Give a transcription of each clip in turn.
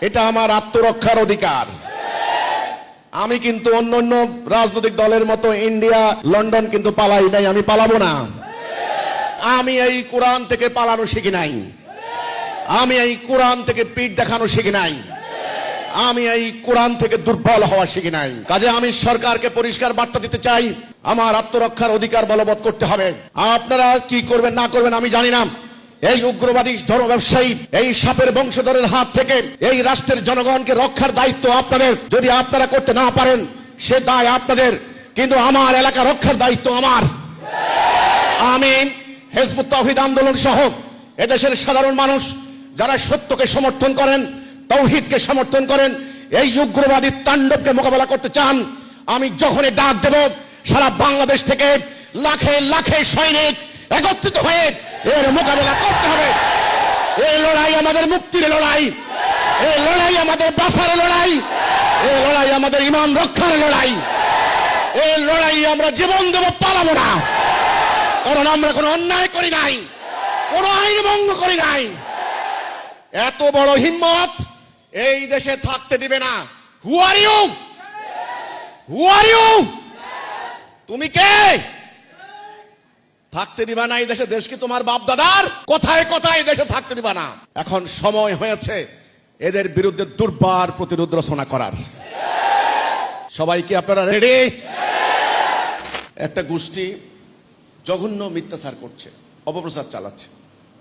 এটা আমার আত্মরক্ষার অধিকার। আমি কিন্তু অন্যান্য রাজনৈতিক দলের মতো ইন্ডিয়া লন্ডন কিন্তু পালাই নাই, আমি পালাবো না। আমি এই কোরআন থেকে পালানো শিখি নাই, আমি এই কোরআন থেকে পিঠ দেখানো শিখি নাই, আমি এই কোরআন থেকে দুর্বল হওয়া শিখি নাই। কাজে আমি সরকারকে পরিষ্কার বার্তা দিতে চাই, আমার আত্মরক্ষার অধিকার বলবৎ করতে হবে। আপনারা কি করবেন না করবেন আমি জানি না। এই উগ্রবাদী ধর্ম ব্যবসায়ী এই সাপের বংশধরের হাত থেকে এই রাষ্ট্রের জনগণকে রক্ষার দায়িত্ব আপনাদের। যদি আপনারা করতে না পারেন সে দায় আপনাদের, কিন্তু আমার এলাকা রক্ষার দায়িত্ব আমার। আমি হিজবুত তাওহীদ আন্দোলন সহ এদেশের সাধারণ মানুষ যারা সত্যকে সমর্থন করেন, তাওহীদকে সমর্থন করেন, এই উগ্রবাদী তাণ্ডবকে মোকাবেলা করতে চান, আমি যখনই ডাক দেব সারা বাংলাদেশ থেকে লাখে লাখে সৈনিক একত্রিত হয়ে এর মোকাবেলা করতে হবে। এই লড়াই আমাদের মুক্তির লড়াই, এই লড়াই আমাদের বাঁচার লড়াই, এই লড়াই আমাদের ঈমান রক্ষার লড়াই। এই লড়াই আমরা জীবন দেব, পালাবো না। কারণ আমরা কোনো অন্যায় করি নাই, কোনো আইন ভঙ্গ করি নাই। এত বড় হিম্মত এই দেশে থাকতে দিবে না। Who are you? Who are you? তুমি কে? থাকতে দিবা না এই দেশে? দেশ কি তোমার বাপ দাদার? কোথায় কোথায় দেশে থাকতে দিবা না। এখন সময় হয়েছে এদের বিরুদ্ধে দুর্বার প্রতিরোধ রচনা করার। সবাই কি আপনারা রেডি? একটা গোষ্ঠী জঘন্য মিথ্যাচার করছে, অপপ্রচার চালাচ্ছে,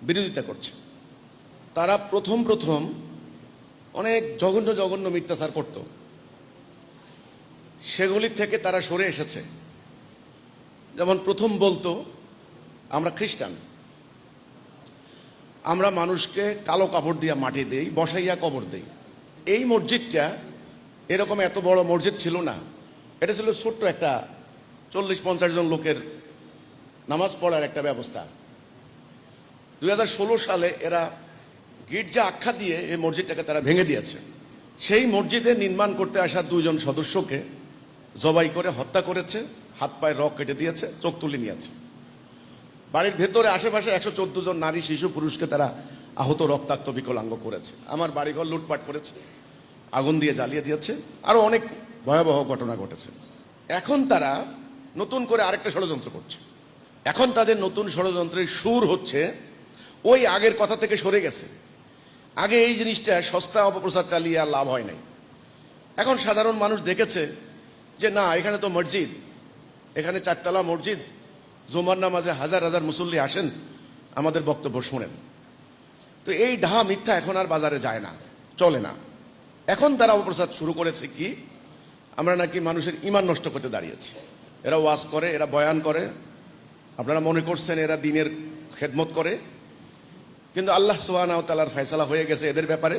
বিরোধিতা করছে। তারা প্রথম অনেক জঘন্য জঘন্য মিথ্যাচার করত, সেগুলি থেকে তারা সরে এসেছে। যেমন প্রথম বলতো আমরা খ্রিস্টান, আমরা মানুষকে কালো কাপড় দিয়া মাটি দেই, বসাইয়া কবর দেই। এই মসজিদটা এরকম এত বড় মসজিদ ছিল না, এটা ছিল ছোট্ট একটা 40-50 জন লোকের নামাজ পড়ার একটা ব্যবস্থা। 2016 সালে এরা গির্জা আখ্যা দিয়ে এই মসজিদটাকে তারা ভেঙে দিয়েছে। সেই মসজিদে নির্মাণ করতে আসা 2 জন সদস্যকে জবাই করে হত্যা করেছে, হাত পায়ে রক কেটে দিয়েছে, চোখ তুলে নিয়েছে। বাড়ির ভেতরে আশেপাশে 114 জন নারী শিশু পুরুষকে তারা আহত রক্তাক্ত বিকলাঙ্গ করেছে। আমার বাড়িঘর লুটপাট করেছে, আগুন দিয়ে জ্বালিয়ে দিয়েছে, আরো অনেক ভয়াবহ ঘটনা ঘটেছে। এখন তারা নতুন করে আরেকটা ষড়যন্ত্র করছে। এখন তাদের নতুন ষড়যন্ত্রের সুর হচ্ছে ওই আগের কথা থেকে সরে গেছে। আগে এই জিনিসটা সস্তা অপপ্রচার চালিয়ে আর লাভ হয় নাই। এখন সাধারণ মানুষ দেখেছে যে না, এখানে তো মসজিদ, এখানে 4 তলা মসজিদ, জুমার নামাজে হাজার হাজার মুসল্লি আসেন, আমাদের বক্তব্য শোনেন। তো এই ঢাহা মিথ্যা এখন আর বাজারে যায় না, চলে না। এখন তারা অপপ্রচার শুরু করেছে কি আমরা নাকি মানুষের ঈমান নষ্ট করতে দাঁড়িয়েছি। এরা ওয়াজ করে, এরা বয়ান করে, আপনারা মনে করছেন এরা দ্বীনের খেদমত করে, কিন্তু আল্লাহ সুবহানাহু ওয়া তাআলার ফয়সালা হয়ে গেছে এদের ব্যাপারে।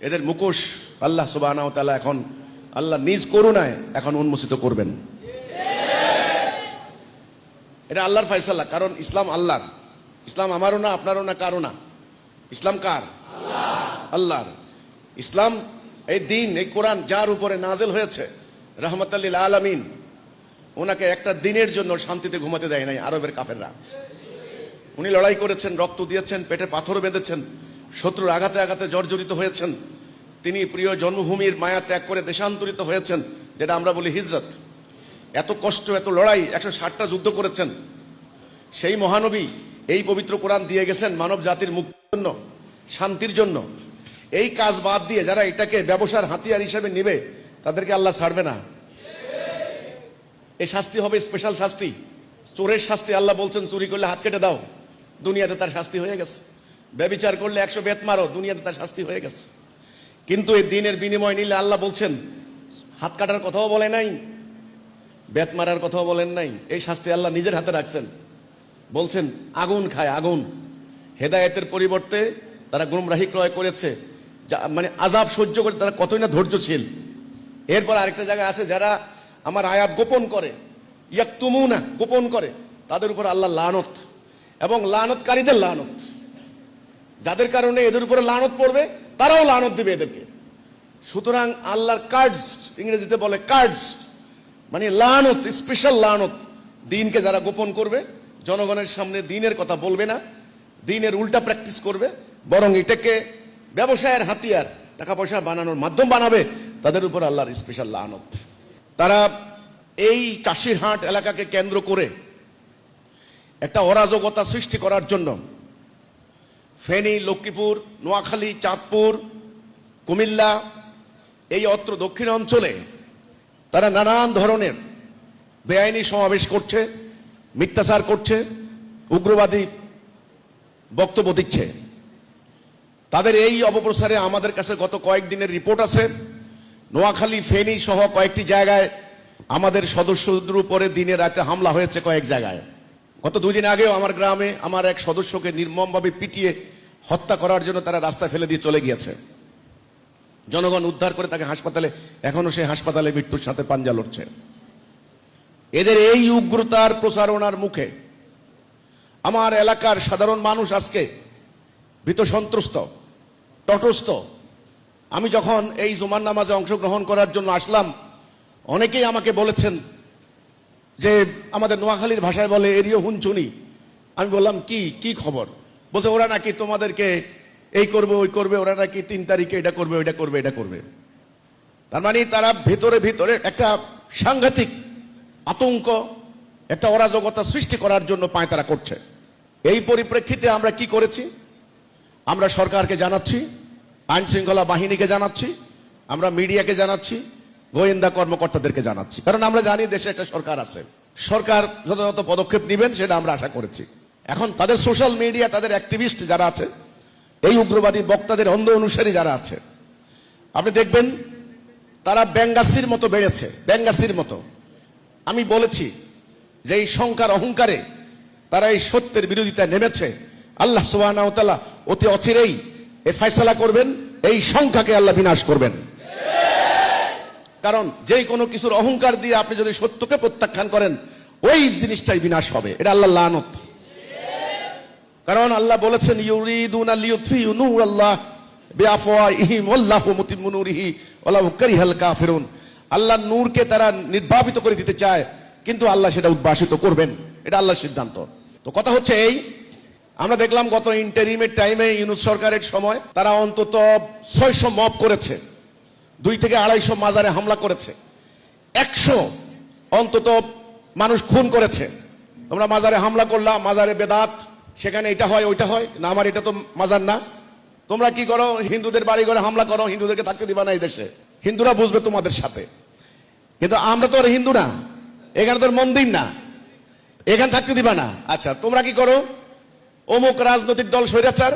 এদের মুখোশ আল্লাহ সুবহানাহু ওয়া তাআলা এখন আল্লাহ নিজ করুণায় এখন উন্মোচিত করবেন। এটা আল্লাহর ফয়সালা। কারণ ইসলাম আল্লাহর, ইসলাম আমারও না, আপনারও না, কারো না। ইসলাম কার? আল্লাহর। ইসলাম এই দিন, এই কোরআন যার উপরে নাজেল হয়েছে রাহমাতাল লিল আলামিন, ওনাকে একটা দিনের জন্য শান্তিতে ঘুমাতে দেয় নাই আরবের কাফেররা। উনি লড়াই করেছেন, রক্ত দিয়েছেন, পেটে পাথর বেঁধেছেন, শত্রুর আঘাতে আঘাতে জর্জরিত হয়েছেন। তিনি প্রিয় জন্মভূমির মায়া ত্যাগ করে দেশান্তরিত হয়েছেন, যেটা আমরা বলি হিজরত। এত কষ্ট, এত লড়াই, 160টা যুদ্ধ করেছেন। সেই মহানবী এই পবিত্র কোরআন দিয়ে গেছেন মানব জাতির মুক্তির জন্য, শান্তির জন্য। এই কাজ বাদ দিয়ে যারা এটাকে ব্যবসার হাতিয়ার হিসেবে নিবে তাদেরকে আল্লাহ ছাড়বে না। এই শাস্তি হবে স্পেশাল শাস্তি, চোরের শাস্তি। আল্লাহ বলছেন চুরি করলে হাত কেটে দাও, দুনিয়াতে তার শাস্তি হয়ে গেছে। ব্যভিচার করলে 100 বেত মারো, দুনিয়াতে তার শাস্তি হয়ে গেছে। কিন্তু এই দিনের বিনিময় নিলে আল্লাহ বলছেন হাত কাটার কথাও বলে নাই, বেত মারার কথাও বলেন নাই। এই শাস্তি আল্লাহ নিজের হাতে রাখছেন। বলছেন আগুন খায়, আগুন। হেদায়েতের পরিবর্তে তারা গুমরাহি ক্রয় করেছে, মানে আযাব সহ্য করে তারা কতই না ধৈর্যশীল। এরপর আরেকটা জায়গায় আছে যারা আমার আয়াত গোপন করে, ইয়াকতুমুনা, গোপন করে, তাদের উপর আল্লাহ লানত এবং লানতকারীদের লানত। যাদের কারণে এদের উপরে লানত পড়বে তারাও লানত দিবে এদেরকে। সুতরাং আল্লাহর কার্ডস, ইংরেজিতে বলে কার্ডস, মানে লানত, স্পেশাল লানত। দিনকে যারা গোপন করবে, জনগণের সামনে দিনের কথা বলবে না, দিনের উল্টা প্র্যাকটিস করবে, বরং এটাকে ব্যবসায়ের হাতিয়ার, টাকা পয়সা বানানোর মাধ্যম বানাবে, তাদের উপর আল্লাহর স্পেশাল লানত। তারা এই চাষিরহাট এলাকাকে কেন্দ্র করে একটা অরাজকতা সৃষ্টি করার জন্য ফেনী, লক্ষ্মীপুর, নোয়াখালী, চাঁদপুর, কুমিল্লা, এই অত্র দক্ষিণ অঞ্চলে তারা নানান ধরনের বেআইনি সমাবেশ করছে, মিথ্যাচার করছে, উগ্রবাদী বক্তব্য দিচ্ছে। তাদের এই অপপ্রচারে আমাদের কাছে গত কয়েকদিনের রিপোর্ট আছে, নোয়াখালী, ফেনী সহ কয়েকটি জায়গায় আমাদের সদস্যদের উপরে দিনে রাতে হামলা হয়েছে কয়েক জায়গায়। গত 2 দিন আগেও আমার গ্রামে আমার এক সদস্যকে নির্মমভাবে পিটিয়ে হত্যা করার জন্য তারা রাস্তায় ফেলে দিয়ে চলে গিয়েছে। জনগণ উদ্ধার করে তাকে হাসপাতালে, এখনো সেই হাসপাতালে মৃত্যুর সাথে পাঞ্জা লড়ছে। এদের এই উগ্রতার প্রচারণার মুখে আমার এলাকার সাধারণ মানুষ আজকে ভীত সন্ত্রস্ত, তটস্থ। আমি যখন এই জুমার নামাজে অংশগ্রহণ করার জন্য আসলাম, অনেকেই আমাকে বলেছেন যে আমাদের নোয়াখালীর ভাষায় বলে এরিও হুনচুনি। আমি বললাম কি কি খবর? বলছে ওরা নাকি তোমাদেরকে এই করবে ওই করবে, ওরা নাকি 3 তারিখে এটা করবে ওইটা করবে এটা করবে। তার মানে তারা ভিতরে ভিতরে একটা সাংঘাতিক আতঙ্ক, একটা অরাজকতা সৃষ্টি করার জন্য পায়তারা করছে। এই পরিপ্রেক্ষিতে আমরা কি করেছি? আমরা সরকারকে জানাচ্ছি, আইন শৃঙ্খলা বাহিনীকে জানাচ্ছি, আমরা মিডিয়াকে জানাচ্ছি, গোয়েন্দা কর্মকর্তাদেরকে জানাচ্ছি। কারণ আমরা জানি দেশে একটা সরকার আছে, সরকার যথাযথ পদক্ষেপ নেবেন সেটা আমরা আশা করেছি। এখন তাদের সোশ্যাল মিডিয়া, তাদের অ্যাক্টিভিস্ট যারা আছে, এই উগ্রবাদী বক্তাদের অন্ধ অনুসারী যারা আছে, আপনি দেখবেন তারা ব্যাঙ্গাসির মতো বেড়েছে, ব্যাঙ্গাসির মতো। আমি বলেছি যে এই সংখ্যার অহংকারে তারা এই সত্যের বিরোধিতায় নেমেছে। আল্লাহ সুবহানাহু ওয়া তাআলা অতি অচিরেই এ ফয়সালা করবেন, এই সংখ্যাকে আল্লাহ বিনাশ করবেন। কারণ যেই কোনো কিছুর অহংকার দিয়ে আপনি যদি সত্যকে প্রত্যাখ্যান করেন, ওই জিনিসটাই বিনাশ হবে। এটা আল্লাহর লানত। কারণ আল্লাহ বলেছেন ইউরিদুনা লিইউতফিউ নূরাল্লাহ বিআফওয়াহিহিম ওয়াল্লাহু মুতিম্মু নূরিহি ওয়ালাউ কারিহাল কাফিরুন। আল্লাহর নূরকে তারা নির্বাপিত করে দিতে চায়, কিন্তু আল্লাহ সেটা উদ্ভাসিত করবেন। এটা আল্লাহর সিদ্ধান্ত। তো কথা হচ্ছে এই, আমরা দেখলাম গত ইন্টারিমের টাইমে ইউনূস সরকারের সময় তারা অন্তত 600 মব করেছে, 2 থেকে 250 মাজারে হামলা করেছে, 100 অন্তত মানুষ খুন করেছে। তোমরা মাজারে হামলা করলা, মাজারে বেদাত, সেখানে এটা হয় ওইটা হয় না, আমার এটা তো মাজার না। তোমরা কি করো? হিন্দুদের বাড়ি ঘরে হামলা করো, হিন্দুদেরকে থাকতে দিবা না এই দেশে, হিন্দুরা বুঝবে তোমাদের সাথে। কিন্তু আমরা তো আর হিন্দু না, এখানে তোর মন্দির না, এখানে থাকতে দিবা না। আচ্ছা, তোমরা কি করো? অমুক রাজনৈতিক দল স্বৈরাচার,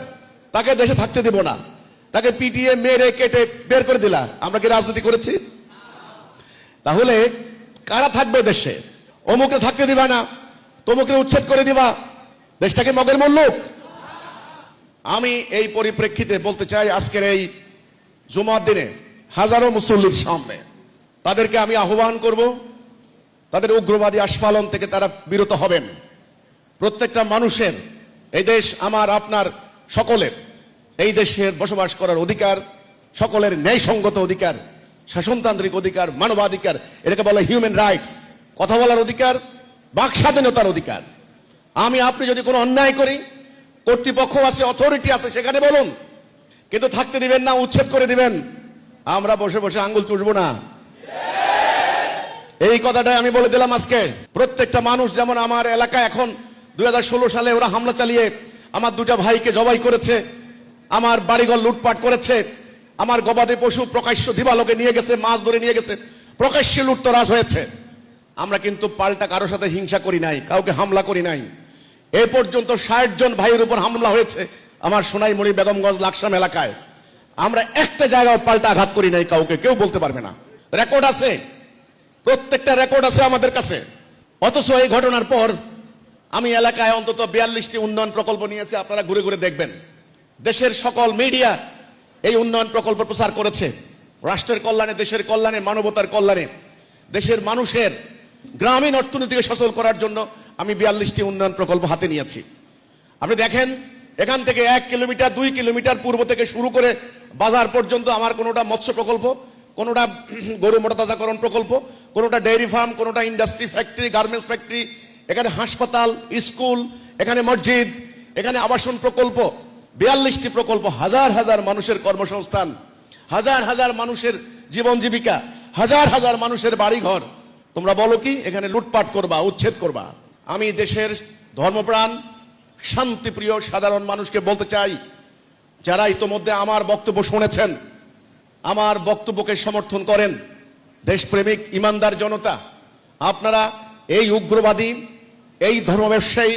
তাকে দেশে থাকতে দিব না, তাকে পিটিয়ে মেরে কেটে বের করে দিলা। আমরা কি রাজনীতি করেছি? তাহলে কারা থাকবে দেশে? অমুকে থাকতে দিবা না, তমুকে উচ্ছেদ করে দিবা, দেশটাকে মগের মুল্লুক। আমি এই পরিপ্রেক্ষিতে বলতে চাই, আজকের এই জুমার দিনে হাজারো মুসল্লির সামনে তাদেরকে আমি আহ্বান করব, তাদের উগ্রবাদী আস্ফালন থেকে তারা বিরত হবেন। প্রত্যেকটা মানুষের, এই দেশ আমার আপনার সকলের, এই দেশের বসবাস করার অধিকার, সকলের ন্যায়সঙ্গত অধিকার, শাসনতান্ত্রিক অধিকার, মানবাধিকার, এটাকে বলে হিউম্যান রাইটস। কথা বলার অধিকার, বাক স্বাধীনতার অধিকার। আমি আপনি যদি কোনো অন্যায় করি, কর্তৃপক্ষ আছে, অথরিটি আছে, সেখানে বলুন, কিন্তু থাকতে দিবেন না, উচ্ছেদ করে দিবেন। আমরা বসে বসে আঙ্গুল চুষবো না। এই কথাটাই আমি বলে দিলাম আজকে। প্রত্যেকটা মানুষ, যেমন আমার এলাকায় এখন 2016 সালে ওরা হামলা চালিয়ে আমার 2টা ভাইকে জবাই করেছে, আমার বাড়িঘর লুটপাট করেছে, আমার গবাদি পশু প্রকাশ্য দিবালোকে নিয়ে গেছে, মাছ ধরে নিয়ে গেছে, প্রকাশ্যে লুটতরাজ হয়েছে। আমরা কিন্তু পাল্টা কারোর সাথে হিংসা করি নাই, কাউকে হামলা করি নাই। এ পর্যন্ত 60 জন ভাইয়ের উপর হামলা হয়েছে আমার সোনাইমুড়ি, বেগমগঞ্জ, লাকসাম এলাকায়। আমরা একটা জায়গায় পাল্টা আঘাত করি নাই কাউকে, কেউ বলতে পারবে না। রেকর্ড আছে, প্রত্যেকটা রেকর্ড আছে আমাদের কাছে। অথচ এই ঘটনার পর আমি এলাকায় অন্তত 42টি উন্নয়ন প্রকল্প নিয়েছি। আপনারা ঘুরে ঘুরে দেখবেন, দেশের সকল মিডিয়া এই উন্নয়ন প্রকল্প প্রচার করেছে। রাষ্ট্রের কল্যাণে, দেশের কল্যাণে, মানবতার কল্যাণে, দেশের মানুষের গ্রামীণ অর্থনীতিকে সচল করার জন্য আমি 42টি উন্নয়ন প্রকল্প হাতে নিয়েছি। আপনি দেখেন, এখান থেকে 1 কিলোমিটার 2 কিলোমিটার পূর্ব থেকে শুরু করে বাজার পর্যন্ত আমার কোনোটা মৎস্য প্রকল্প, কোনোটা গরু মোটাতাজাকরণ প্রকল্প, কোনোটা ডেইরি ফার্ম, কোনোটা ইন্ডাস্ট্রি ফ্যাক্টরি, গার্মেন্টস ফ্যাক্টরি, এখানে হাসপাতাল, স্কুল, এখানে মসজিদ, এখানে আবাসন প্রকল্প, 42টি প্রকল্প, হাজার হাজার মানুষের কর্মসংস্থান, হাজার হাজার মানুষের জীবন জীবিকা, হাজার হাজার মানুষের বাড়িঘর। তোমরা বলো কি এখানে লুটপাট করবা, উচ্ছেদ করবা? আমি দেশের ধর্মপ্রাণ শান্তিপ্রিয় সাধারণ মানুষকে বলতে চাই, যারা ইতোমধ্যে আমার বক্তব্য শুনেছেন, আমার বক্তব্যকে সমর্থন করেন, দেশপ্রেমিক ইমানদার জনতা, আপনারা এই উগ্রবাদী, এই ধর্ম ব্যবসায়ী,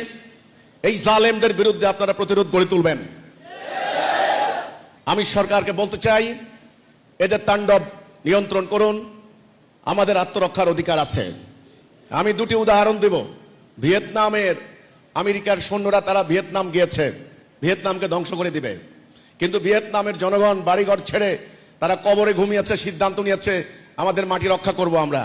এই জালেমদের বিরুদ্ধে আপনারা প্রতিরোধ গড়ে তুলবেন। আমি সরকারকে বলতে চাই, এদের তাণ্ডব নিয়ন্ত্রণ করুন। আমাদের আত্মরক্ষার অধিকার আছে। আমি দুটি উদাহরণ দেব। ভিয়েতনামের আমেরিকার সৈন্যরা তারা ভিয়েতনাম গিয়েছে, ভিয়েতনামকে ধ্বংস করে দিবে, কিন্তু ভিয়েতনামের জনগণ বাড়িঘর ছেড়ে তারা কবরে ঘুমিয়েছে, সিদ্ধান্ত নিয়েছে আমাদের মাটি রক্ষা করব আমরা।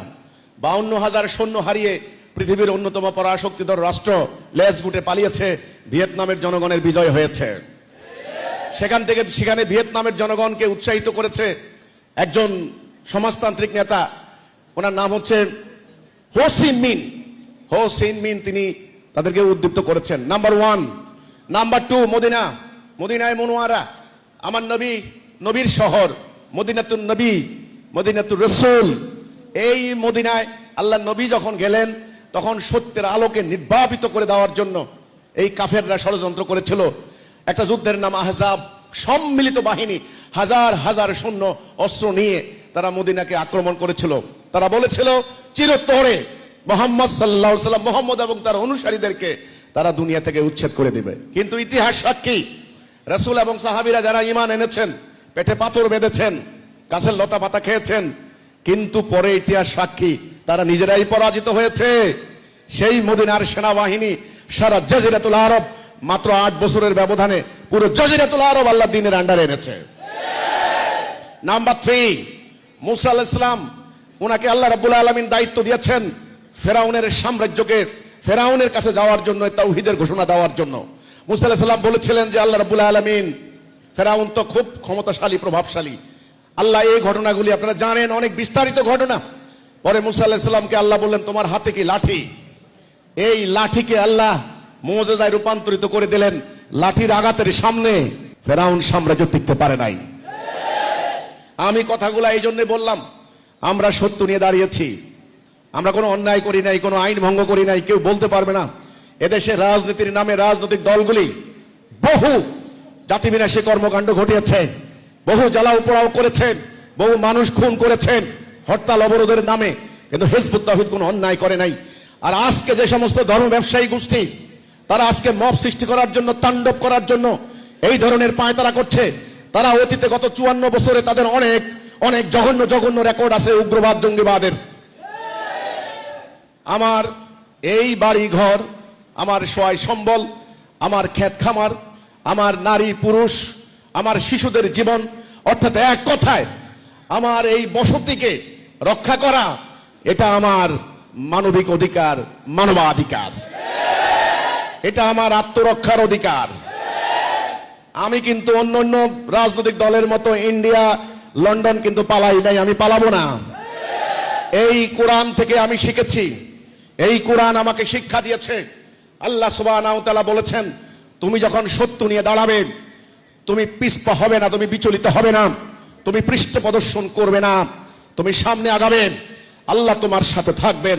52,000 সৈন্য হারিয়ে পৃথিবীর অন্যতম পরাশক্তিধর রাষ্ট্র লেজ গুটে পালিয়েছে, ভিয়েতনামের জনগণের বিজয় হয়েছে। সেখানে ভিয়েতনামের জনগণকে উৎসাহিত করেছে একজন সমাজতান্ত্রিক নেতা, ওনার নাম হচ্ছে হো চিন মিন। হো চিন মিন তিনি তাদেরকে উদ্দীপ্ত করেছেন। নাম্বার 1। নাম্বার 2, মদিনা, মদিনায় মুনওয়ারা, আমার নবীর শহর, মদিনাতুন নবী, মদিনাতুর রাসূল। এই মদিনায় আল্লাহ নবী যখন গেলেন তখন সত্যের আলোকে নির্বাপিত করে দেওয়ার জন্য এই কাফেররা ষড়যন্ত্র করেছিল। একটা যুদ্ধের নাম আহজাব, সম্মিলিত বাহিনী, হাজার হাজার সৈন্য অস্ত্র নিয়ে তারা মদিনাকে আক্রমণ করেছিল। তারা বলেছিল চিরতরে মুহাম্মদ সাল্লাল্লাহু আলাইহি ওয়াসাল্লাম, মুহাম্মদ এবং তার অনুসারীদেরকে তারা দুনিয়া থেকে উচ্ছেদ করে দিবে। কিন্তু ইতিহাস সাক্ষী, রাসূল এবং সাহাবীরা যারা ঈমান এনেছেন, পেটে পাথর বেঁধেছেন, গাছের লতা পাতা খেয়েছেন, কিন্তু পরে ইতিহাস সাক্ষী তারা নিজেরাই পরাজিত হয়েছে। সেই মদিনার সেনাবাহিনী সারা জাজিরাতুল আরব মাত্র 8 বছরের ব্যবধানে পুরো জাজিরাতুল আরব আল্লাহ দ্বীনের আন্ডারে এনেছে। নাম্বার 3, মুসা আলাইহিস সালাম, ওনাকে আল্লাহ রাব্বুল আলামিন দায়িত্ব দিয়েছেন ফেরাউনের সাম্রাজ্যকে, ফেরাউনের কাছে যাওয়ার জন্য, তাওহীদের ঘোষণা দেওয়ার জন্য। মুসা আলাইহিস সালাম বলেছিলেন যে আল্লাহ রাব্বুল আলামিন, ফেরাউন তো খুব ক্ষমতাশালী, প্রভাবশালী, আল্লাহ এই ঘটনাগুলি আপনারা জানেন, অনেক বিস্তারিত ঘটনা। পরে মুসা আলাইহিস সালামকে আল্লাহ বললেন তোমার হাতে কি লাঠি? এই লাঠিকে আল্লাহ মুজিজায় রূপান্তরিত করে দিলেন। লাঠির আঘাতের সামনে ফেরাউন সাম্রাজ্য টিকতে পারে নাই। আমি কথাগুলো এই জন্য বললাম, আমরা সত্য নিয়ে দাঁড়িয়েছি, আমরা কোনো অন্যায় করি নাই, কোনো আইন ভঙ্গ করি নাই। কেউ বলতে পারবে না এদেশে রাজনীতির নামে রাজনৈতিক দলগুলি বহু জাতিবিনাশী কর্মকাণ্ড ঘটিয়েছে, বহু জ্বালাও পোড়াও করেছেন, বহু মানুষ খুন করেছেন হরতাল অবরোধের নামে, কিন্তু হিজবুত তাওহীদ কোনো অন্যায় করে নাই। আর আজকে যে সমস্ত ধর্ম ব্যবসায়ী গোষ্ঠী তারা আজকে মব সৃষ্টি করার জন্য, তাণ্ডব করার জন্য এই ধরনের পায়তারা করছে, তারা অতীতে গত 54 বছরে তাদের অনেক অনেক জঘন্য জঘন্য রেকর্ড আছে উগ্রবাদ, জঙ্গিবাদের। আমার এই বাড়ি ঘর, আমার সয় সম্বল, আমার ক্ষেত খামার, আমার নারী পুরুষ, আমার শিশুদের জীবন, অর্থাৎ এক কথায় আমার এই বসতিকে রক্ষা করা, এটা আমার মানবিক অধিকার, মানবাধিকার, এটা আমার আত্মরক্ষার অধিকার। আমি কিন্তু অন্য রাজনৈতিক দলের মতো ইন্ডিয়া, লন্ডন কিন্তু পালাই নাই, আমি পালাবো না। এই কোরআন থেকে আমি শিখেছি, এই কোরআন আমাকে শিক্ষা দিয়েছে। আল্লাহ সুবহানাহু ওয়া তাআলা বলেছেন তুমি যখন সত্য নিয়ে দাঁড়াবে, তুমি পিছপা হবে না, তুমি বিচলিত হবে না, তুমি পৃষ্ঠ প্রদর্শন করবে না, তুমি সামনে আগাবে, আল্লাহ তোমার সাথে থাকবেন।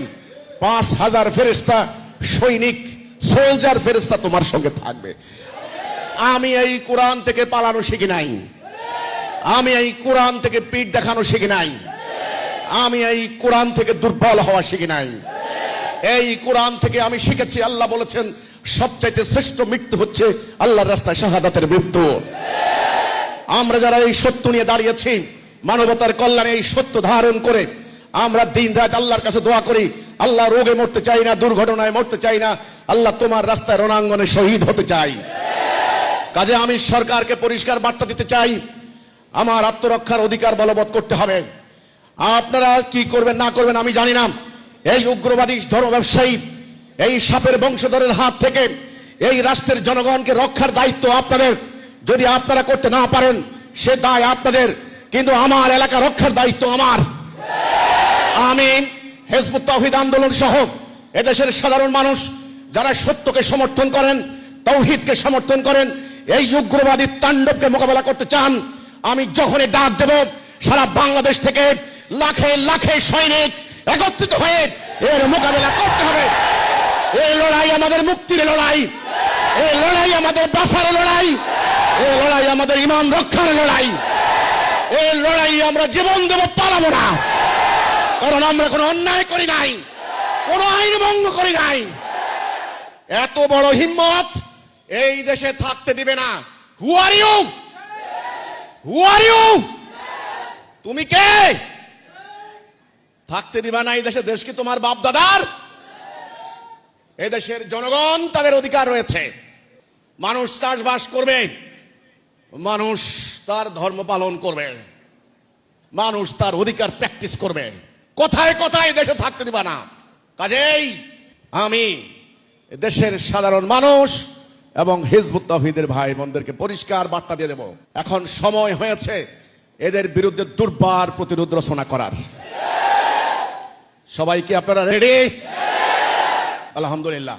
5,000 ফেরেশতা, সৈনিক, সোলজার ফেরেশতা তোমার সঙ্গে থাকবে। আমি এই কোরআন থেকে পালানো শিখি নাই, আমি এই কোরআন থেকে পিঠ দেখানো শিখি নাই, আমি এই কোরআন থেকে দুর্বল হওয়া শিখি নাই। এই কোরআন থেকে আমি শিখেছি, আল্লাহ বলেছেন সবচাইতে শ্রেষ্ঠ মৃত্যু হচ্ছে আল্লাহর রাস্তায় শাহাদাতের মৃত্যু। আমরা যারা এই সত্য নিয়ে দাঁড়িয়েছি, মানবতার কল্যাণে এই সত্য ধারণ করে আমরা দিন রাত আল্লাহর কাছে দোয়া করি, আল্লাহ রোগে মরতে চাই না, দুর্ঘটনায় মরতে চাই না, আল্লাহ তোমার রাস্তায় রণাঙ্গনে শহীদ হতে চাই। কাজে আমি সরকারকে পরিষ্কার বার্তা দিতে চাই, আমার আত্মরক্ষার অধিকার বলবৎ করতে হবে। আপনারা কি করবেন না করবেন আমি জানি না। এই উগ্রবাদী ধর্ম ব্যবসায়ী, এই সাপের বংশধরের হাত থেকে এই রাষ্ট্রের জনগণকে রক্ষার দায়িত্ব আপনাদের। যদি আপনারা করতে না পারেন সে দায় আপনাদের, কিন্তু আমার এলাকা রক্ষার দায়িত্ব আমার। আমি হিজবুত তাওহীদ আন্দোলন সহ এদেশের সাধারণ মানুষ যারা সত্যকে সমর্থন করেন, তাওহীদকে সমর্থন করেন, এই উগ্রবাদী তাণ্ডবকে মোকাবেলা করতে চান, আমি যখনই ডাক দেব সারা বাংলাদেশ থেকে লাখে লাখে সৈনিক একত্রিত হয়ে এর মোকাবেলা করতে হবে। এই লড়াই আমাদের মুক্তির লড়াই, এই লড়াই আমাদের বাঁচার লড়াই, এই লড়াই আমাদের ঈমান রক্ষার লড়াই। এই লড়াই আমরা জীবন দেব, পালাবো না। কারণ আমরা কোনো অন্যায় করি নাই, কোনো আইন ভঙ্গ করি নাই। এত বড় হিম্মত এই দেশে থাকতে দিবে না। Who are you? Who are you? তুমি কে? থাকতে দিবা না এই দেশে? দেশ কি তোমার বাপ দাদার? এই দেশের জনগণ, তাদের অধিকার রয়েছে। মানুষ চাষবাস করবে, মানুষ তার ধর্ম পালন করবে, মানুষ তার অধিকার প্র্যাকটিস করবে। কোথায় কোথায় দেশে থাকতে দিবা না। কাজেই আমি দেশের সাধারণ মানুষ এবং হিজবুত তাওহীদের ভাই বোনদেরকে পরিষ্কার বার্তা দিয়ে দেব, এখন সময় হয়েছে এদের বিরুদ্ধে দুর্বার প্রতিরোধ রচনা করার। সবাই কি আপনারা রেডি? আলহামদুলিল্লাহ।